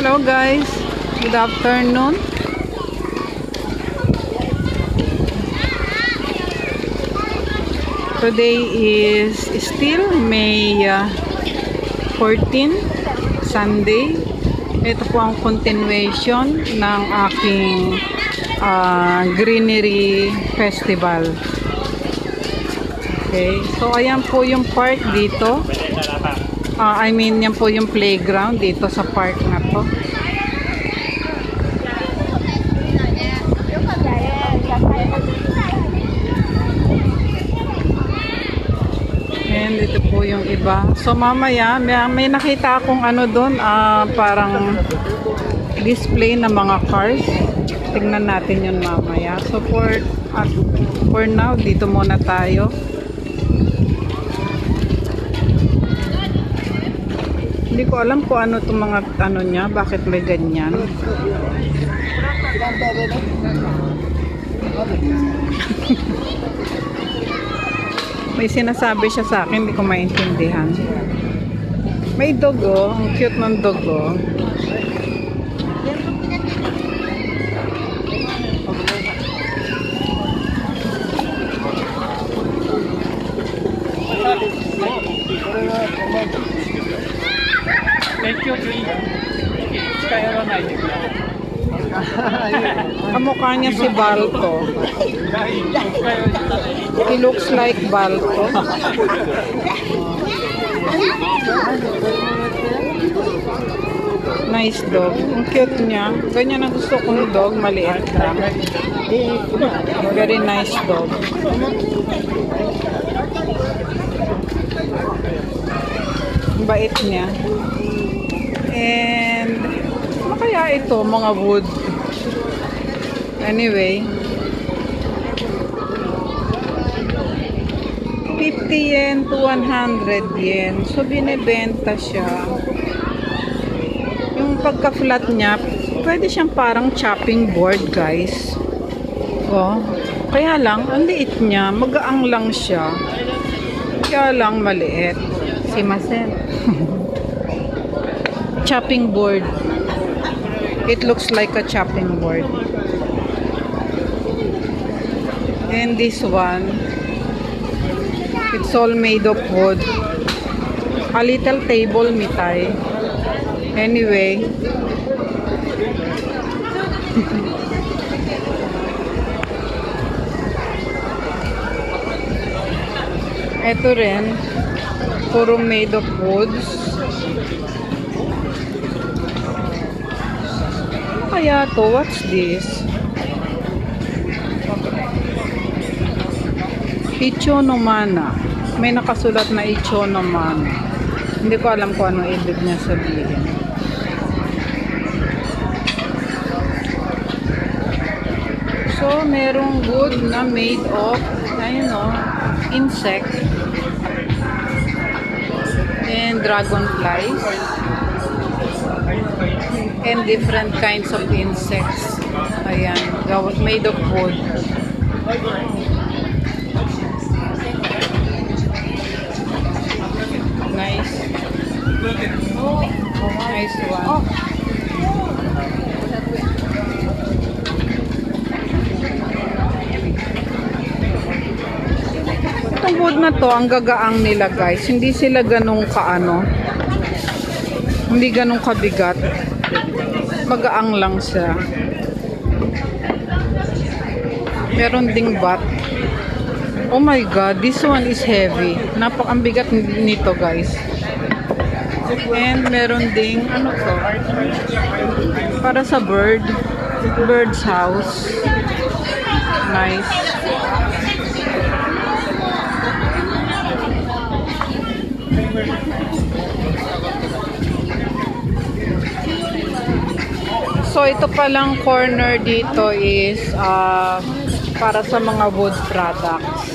Hello guys, good afternoon. Today is still May 14, Sunday. Ito po ang continuation ng aking Greenery Festival. Okay, so ayan po yung park dito. Yan po yung playground dito sa park na to. And ito po yung iba. So mamaya may nakita akong ano doon, parang display ng mga cars. Tingnan natin yun mamaya. So for now, dito muna tayo. Hindi ko alam kung ano itong mga ano niya, bakit may ganyan. May sinasabi siya sa akin, hindi ko maintindihan. May dog oh, ang cute ng dog oh. Kamukha niya si Balto. He looks like Balto. Nice dog. Ang cute niya. Ganyan ang gusto kong dog. Maliit lang. Very nice dog. Bait niya. And ano kaya ito, mga wood? Anyway, 50 yen to 100 yen. So binebenta siya. Yung pagka-flat niya, pwede siyang parang chopping board, guys. Oh, kaya lang ang liit niya, magaang lang siya. Kaya lang maliit. Simasen. Chopping board. It looks like a chopping board. And this one, it's all made of wood. A little table mitay. Anyway. Ito rin, puro made of woods. Kaya to, what's this? Ichonomana. May nakasulat na Ichonomana. Hindi ko alam kung ano ibig niya sabihin. So, merong wood na made of, insect. And dragonflies. And different kinds of insects. Ayan, made of wood. Nice. Nice one. Itong wood na to, ang gagaang nila guys. Hindi sila ganong kaano. Hindi ganong kabigat. Magaang lang siya. Meron ding bat. Oh my god, this one is heavy. Ang bigat nito guys. And meron ding ano to? Para sa bird's house. Nice. So ito palang corner dito is para sa mga wood products.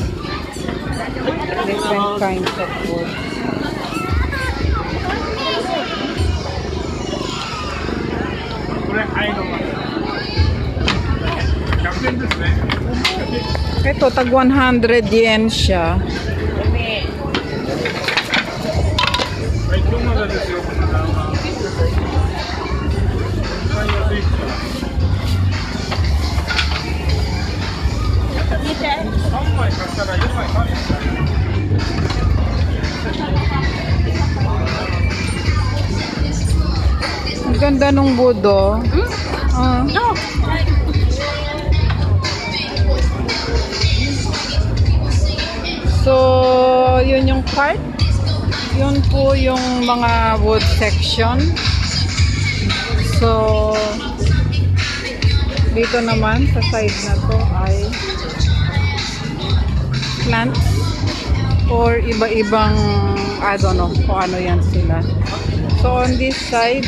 Different kinds of wood. Ito, tag 100 yen siya. Ganda nung budo. Ah. No. So, yun yung cart. Yun po yung mga wood section. So, dito naman sa side na to ay plants or iba-ibang, I don't know kung ano yan sila. So, on this side,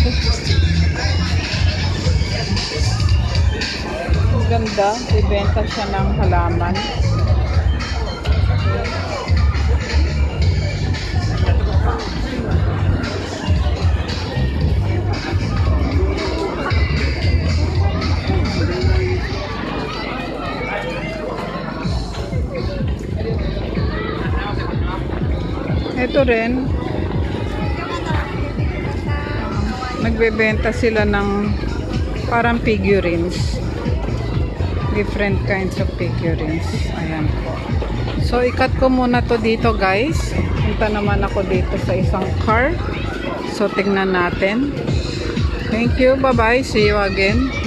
ang ganda. Ibenta siya ng halaman. Ito rin, nagbebenta sila ng parang figurines. Different kinds of figurines. Ayan po. So, ikat ko muna to dito, guys. Punta naman ako dito sa isang car. So, tingnan natin. Thank you. Bye-bye. See you again.